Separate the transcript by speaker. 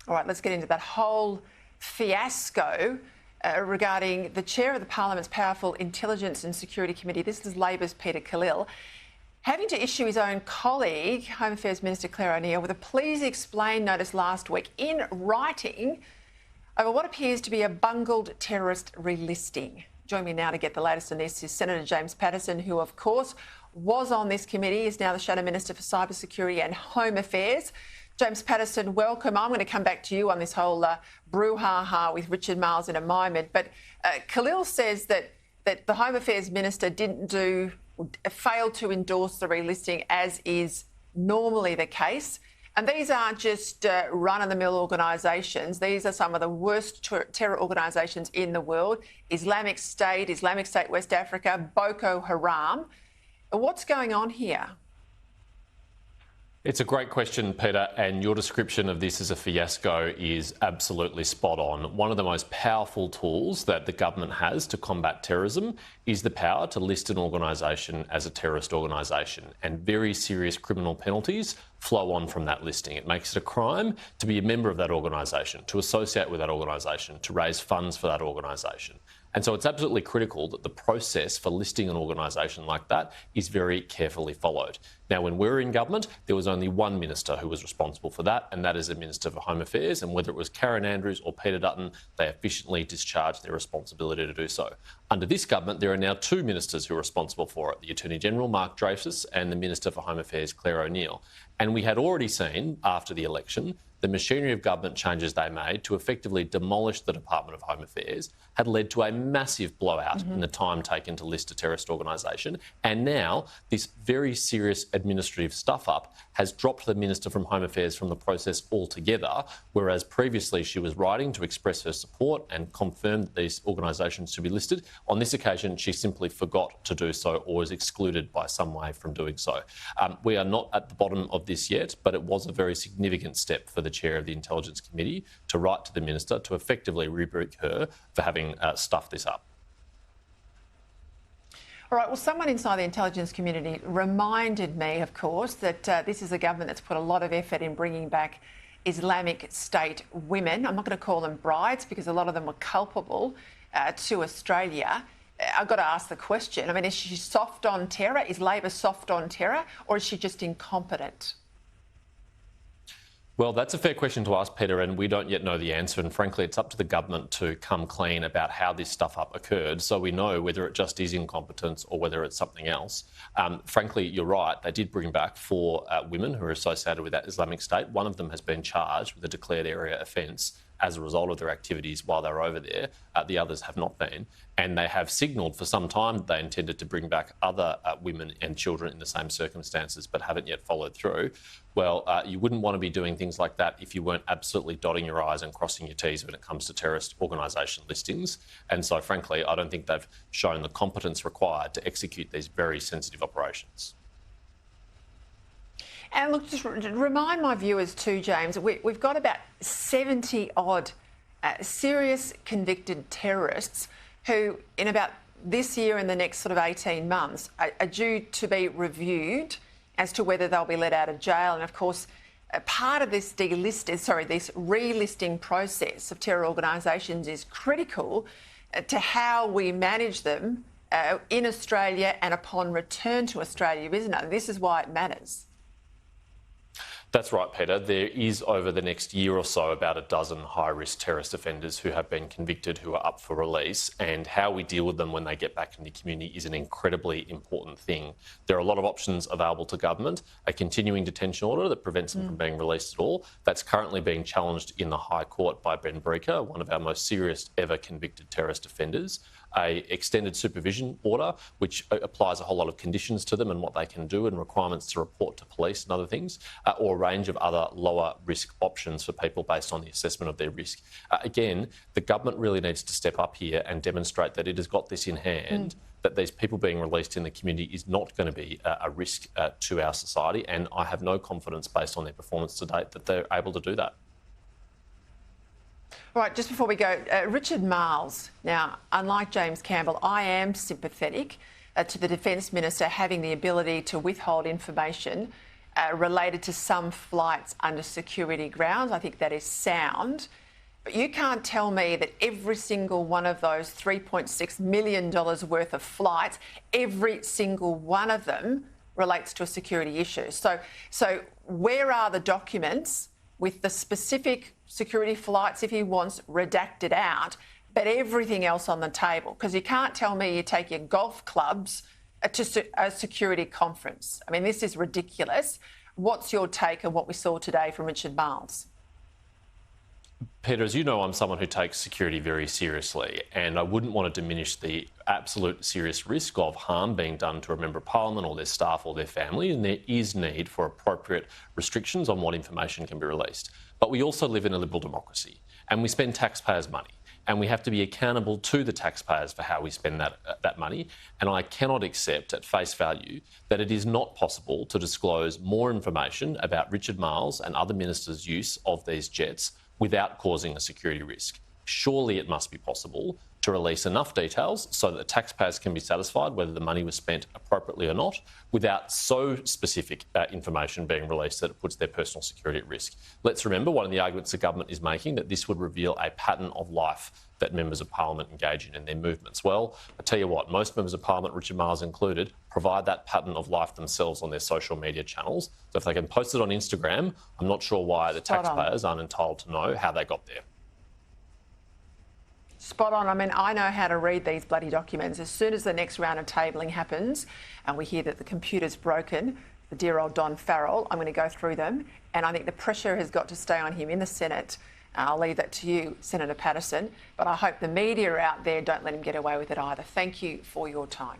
Speaker 1: All right, let's get into that whole fiasco regarding the chair of the Parliament's powerful Intelligence and Security Committee. This is Labor's Peter Khalil, having to issue his own colleague, Home Affairs Minister Claire O'Neill, with a please explain notice last week in writing over what appears to be a bungled terrorist relisting. Join me now to get the latest on this is Senator James Paterson, who of course was on this committee, is now the Shadow Minister for Cybersecurity and Home Affairs. James Paterson, welcome. I'm going to come back to you on this whole brouhaha with Richard Marles in a moment. But Khalil says that the Home Affairs Minister failed to endorse the relisting, as is normally the case. And these aren't just run-of-the-mill organisations. These are some of the worst terror organisations in the world. Islamic State West Africa, Boko Haram. What's going on here?
Speaker 2: It's a great question, Peter, and your description of this as a fiasco is absolutely spot on. One of the most powerful tools that the government has to combat terrorism is the power to list an organisation as a terrorist organisation, and very serious criminal penalties flow on from that listing. It makes it a crime to be a member of that organisation, to associate with that organisation, to raise funds for that organisation. And so it's absolutely critical that the process for listing an organisation like that is very carefully followed. Now, when we were in government, there was only one minister who was responsible for that, and that is the Minister for Home Affairs. And whether it was Karen Andrews or Peter Dutton, they efficiently discharged their responsibility to do so. Under this government, there are now two ministers who are responsible for it, the Attorney General, Mark Dreyfus, and the Minister for Home Affairs, Claire O'Neill. And we had already seen, after the election, the machinery of government changes they made to effectively demolish the Department of Home Affairs had led to a massive blowout in the time taken to list a terrorist organisation. And now this very serious administrative stuff-up has dropped the Minister from Home Affairs from the process altogether, whereas previously she was writing to express her support and confirm that these organisations should be listed. On this occasion, she simply forgot to do so or was excluded by some way from doing so. We are not at the bottom of this yet, but it was a very significant step for the chair of the Intelligence Committee to write to the Minister to effectively rubric her for having stuffed this up.
Speaker 1: All right, well, someone inside the intelligence community reminded me, of course, that this is a government that's put a lot of effort in bringing back Islamic State women. I'm not going to call them brides because a lot of them were culpable to Australia. I've got to ask the question. I mean, is she soft on terror? Is Labor soft on terror? Or is she just incompetent?
Speaker 2: Well, that's a fair question to ask, Peter, and we don't yet know the answer. And frankly, it's up to the government to come clean about how this stuff-up occurred, so we know whether it just is incompetence or whether it's something else. Frankly, you're right. They did bring back 4 women who are associated with that Islamic State. One of them has been charged with a declared area offence as a result of their activities while they were over there. The others have not been. And they have signalled for some time that they intended to bring back other women and children in the same circumstances, but haven't yet followed through. Well, you wouldn't want to be doing things like that if you weren't absolutely dotting your I's and crossing your T's when it comes to terrorist organisation listings. And so, frankly, I don't think they've shown the competence required to execute these very sensitive operations.
Speaker 1: And look, just remind my viewers too, James, we've got about 70-odd serious convicted terrorists who, in about this year and the next sort of 18 months, are due to be reviewed as to whether they'll be let out of jail. And of course, part of this relisting process of terror organisations is critical to how we manage them in Australia and upon return to Australia, isn't it? This is why it matters.
Speaker 2: That's right, Peter. There is, over the next year or so, about a dozen high-risk terrorist offenders who have been convicted who are up for release, and how we deal with them when they get back into the community is an incredibly important thing. There are a lot of options available to government. A continuing detention order that prevents them from being released at all. That's currently being challenged in the High Court by Ben Breaker, one of our most serious ever convicted terrorist offenders. A extended supervision order, which applies a whole lot of conditions to them and what they can do and requirements to report to police and other things, or a range of other lower risk options for people based on the assessment of their risk. Again, the government really needs to step up here and demonstrate that it has got this in hand, that these people being released in the community is not going to be a risk to our society, and I have no confidence based on their performance to date that they're able to do that.
Speaker 1: All right, just before we go, Richard Marles. Now, unlike James Campbell, I am sympathetic to the Defence Minister having the ability to withhold information related to some flights under security grounds. I think that is sound. But you can't tell me that every single one of those $3.6 million worth of flights, every single one of them relates to a security issue. So where are the documents with the specific security flights, if he wants, redacted out, but everything else on the table? Because you can't tell me you take your golf clubs to a security conference. I mean, this is ridiculous. What's your take on what we saw today from Richard Marles?
Speaker 2: Peter, as you know, I'm someone who takes security very seriously, and I wouldn't want to diminish the absolute serious risk of harm being done to a member of parliament or their staff or their family, and there is need for appropriate restrictions on what information can be released. But we also live in a liberal democracy, and we spend taxpayers' money, and we have to be accountable to the taxpayers for how we spend that money. And I cannot accept at face value that it is not possible to disclose more information about Richard Marles and other ministers' use of these jets without causing a security risk. Surely it must be possible to release enough details so that the taxpayers can be satisfied whether the money was spent appropriately or not, without so specific information being released that it puts their personal security at risk. Let's remember one of the arguments the government is making, that this would reveal a pattern of life that members of parliament engage in their movements. Well, I tell you what, most members of parliament, Richard Marles included, provide that pattern of life themselves on their social media channels. So if they can post it on Instagram, I'm not sure why the taxpayers aren't entitled to know how they got there.
Speaker 1: Spot on. I mean, I know how to read these bloody documents. As soon as the next round of tabling happens and we hear that the computer's broken, the dear old Don Farrell, I'm going to go through them. And I think the pressure has got to stay on him in the Senate. I'll leave that to you, Senator Patterson. But I hope the media out there don't let him get away with it either. Thank you for your time.